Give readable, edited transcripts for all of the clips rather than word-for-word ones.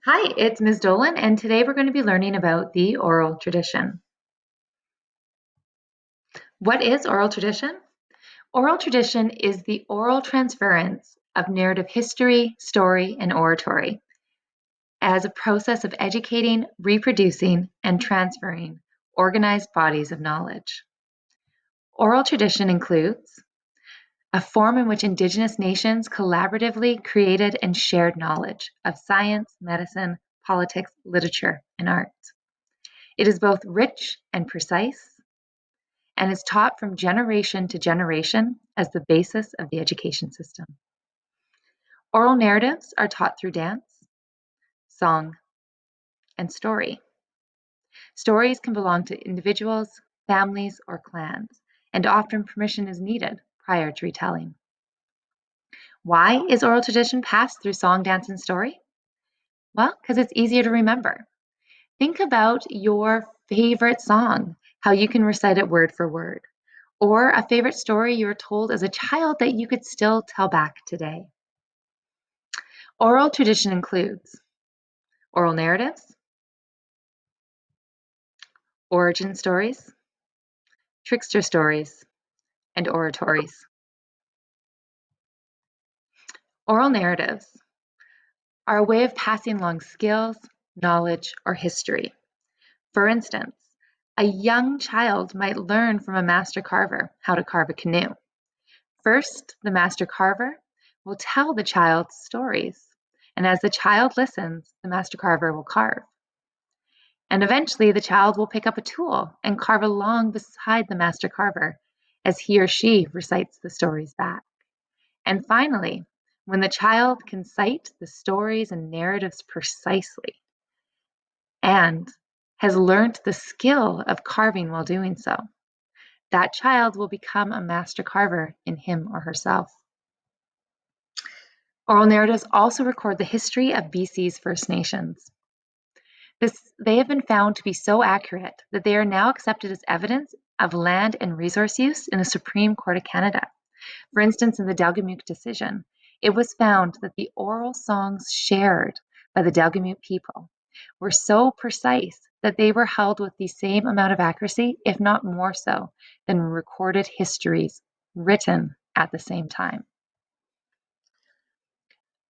Hi, it's Ms. Dolan, and today we're going to be learning about the oral tradition. What is oral tradition? Oral tradition is the oral transference of narrative history, story, and oratory as a process of educating, reproducing, and transferring organized bodies of knowledge. Oral tradition includes a form in which Indigenous nations collaboratively created and shared knowledge of science, medicine, politics, literature, and art. It is both rich and precise and is taught from generation to generation as the basis of the education system. Oral narratives are taught through dance, song, and story. Stories can belong to individuals, families, or clans, and often permission is needed prior to retelling. Why is oral tradition passed through song, dance, and story? Well, because it's easier to remember. Think about your favorite song, how you can recite it word for word, or a favorite story you were told as a child that you could still tell back today. Oral tradition includes oral narratives, origin stories, trickster stories, and oratories. Oral narratives are a way of passing along skills, knowledge, or history. For instance, a young child might learn from a master carver how to carve a canoe. First, the master carver will tell the child stories, and as the child listens, the master carver will carve. And eventually, the child will pick up a tool and carve along beside the master carver as he or she recites the stories back. And finally, when the child can cite the stories and narratives precisely and has learned the skill of carving while doing so, that child will become a master carver in him or herself. Oral narratives also record the history of BC's First Nations. They have been found to be so accurate that they are now accepted as evidence of land and resource use in the Supreme Court of Canada. For instance, in the Delgamuukw decision, it was found that the oral songs shared by the Delgamuukw people were so precise that they were held with the same amount of accuracy, if not more so, than recorded histories written at the same time.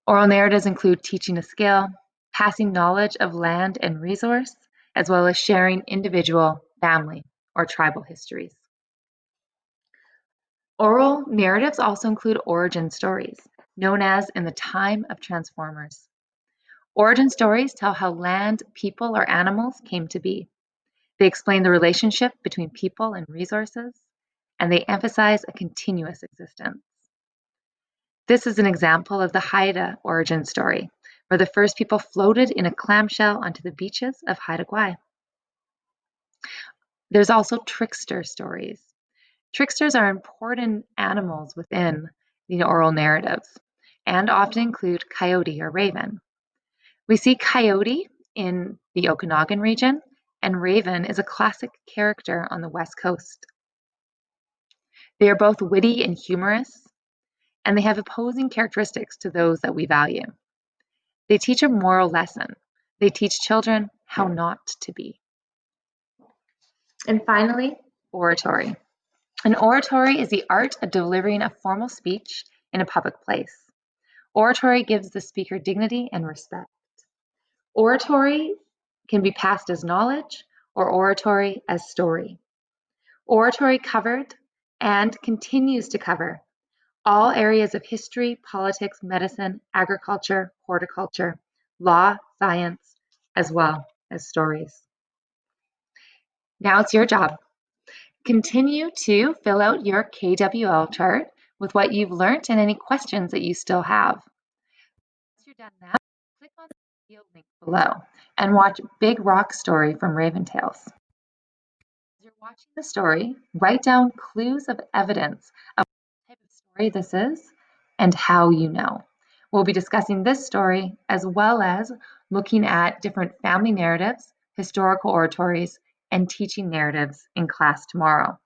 Oral narratives include teaching a skill, passing knowledge of land and resource, as well as sharing individual, family, or tribal histories. Oral narratives also include origin stories, known as in the time of Transformers. Origin stories tell how land, people, or animals came to be. They explain the relationship between people and resources, and they emphasize a continuous existence. This is an example of the Haida origin story, where the first people floated in a clamshell onto the beaches of Haida Gwaii. There's also trickster stories. Tricksters are important animals within the oral narratives and often include coyote or raven. We see coyote in the Okanagan region, and raven is a classic character on the West Coast. They are both witty and humorous, and they have opposing characteristics to those that we value. They teach a moral lesson. They teach children how not to be. And finally, oratory. An oratory is the art of delivering a formal speech in a public place. Oratory gives the speaker dignity and respect. Oratory can be passed as knowledge or oratory as story. Oratory covered and continues to cover all areas of history, politics, medicine, agriculture, horticulture, law, science, as well as stories. Now it's your job. Continue to fill out your KWL chart with what you've learned and any questions that you still have. Once you're done that, click on the video link below and watch Big Rock Story from Raventails. As you're watching the story, write down clues of evidence of what type of story this is and how you know. We'll be discussing this story as well as looking at different family narratives, historical oratories, and teaching narratives in class tomorrow.